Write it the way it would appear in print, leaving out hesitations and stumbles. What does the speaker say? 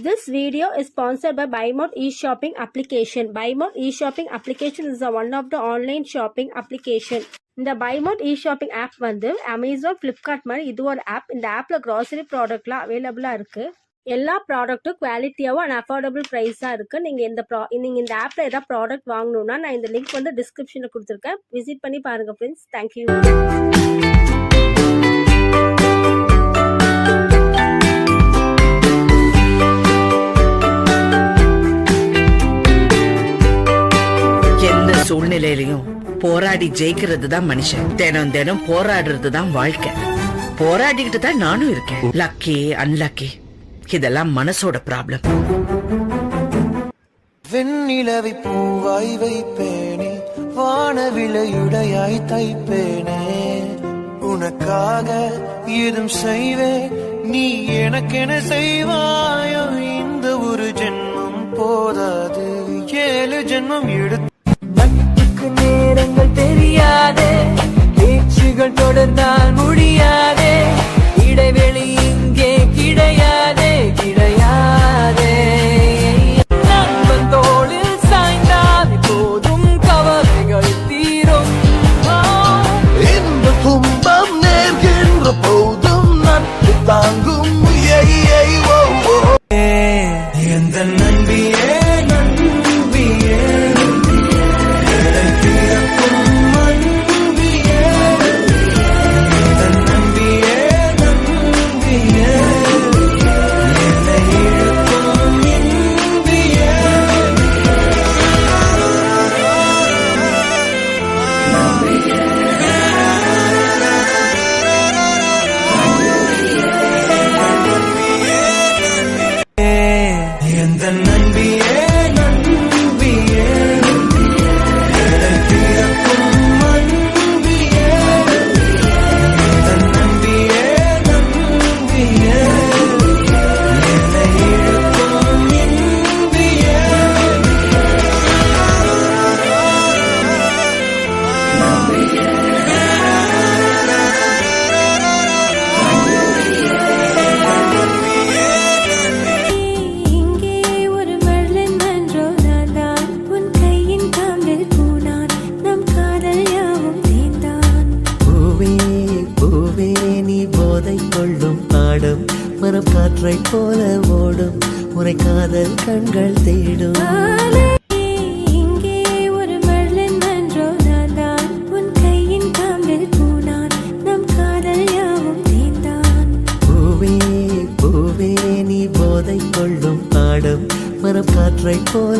This video is sponsored by BuyMode e-shopping application. BuyMode e-shopping application is one of the online shopping application. இந்த BuyMode e-shopping app வந்து Amazon, Flipkart மாதிரி இது ஒரு app. இந்த appல grocery productலாம் அவைலபிளா இருக்கு. எல்லா ப்ராடக்ட்டும் குவாலிட்டியாவும் அண்ட் அஃபோர்டபுள் ப்ரைஸாக இருக்குது. நீங்கள் இந்த ஆப்பில் ஏதாவது ப்ராடக்ட் வாங்கணுன்னா நான் இந்த லிங்க் வந்து டிஸ்கிரிப்ஷனில் கொடுத்துருக்கேன். விசிட் பண்ணி பாருங்கள் ஃப்ரெண்ட்ஸ். தேங்க்யூ. எந்த சூழ்நிலையிலையும் போராடி ஜெயிக்கிறது தான் மனுஷன். தினம் தினம் போராடுறது தான் வாழ்க்கை. போராடிக்கிட்டு தான் நானும் இருக்கேன். லக்கி அன்லக்கி இதெல்லாம் மனசோட ப்ராப்ளம். வெண்ணிலவை பூவாய் வைப்பேனே, வானவிலையுடையாய் தைப்பேனே, உனக்காக ஏதும் செய்வேன், நீ எனக்கென செய்வாயோ. இந்த ஒரு ஜென்மம் போதாது, 7 ஜென்மம் எடுத்து. நட்புக்கு நேரங்கள் தெரியாதே, பேச்சுகள் தொடர்ந்தால் முடியாதே, இடைவெளி இங்கே கிடையாதே கிடையாதே. நண்பன் தோளில் சாய்ந்தால் போதும் கவலைகள் தீரும். இந்த துன்பம் நேர்கின்ற போதும் நட்பு தாங்கும். எந்த நம்பியே நம்பியே மரம் காற்றை போல ஓடும், உரை காதல் கண்கள் தேடும். இங்கே ஒரு மழலை மன்றோ நான் உன் கையின் காம்பில் பூனான், நம் காதல் யாவும் தேர்ந்தான். பூவே பூவே நீ போதை கொள்ளும் ஆடும், மரம் காற்றை போல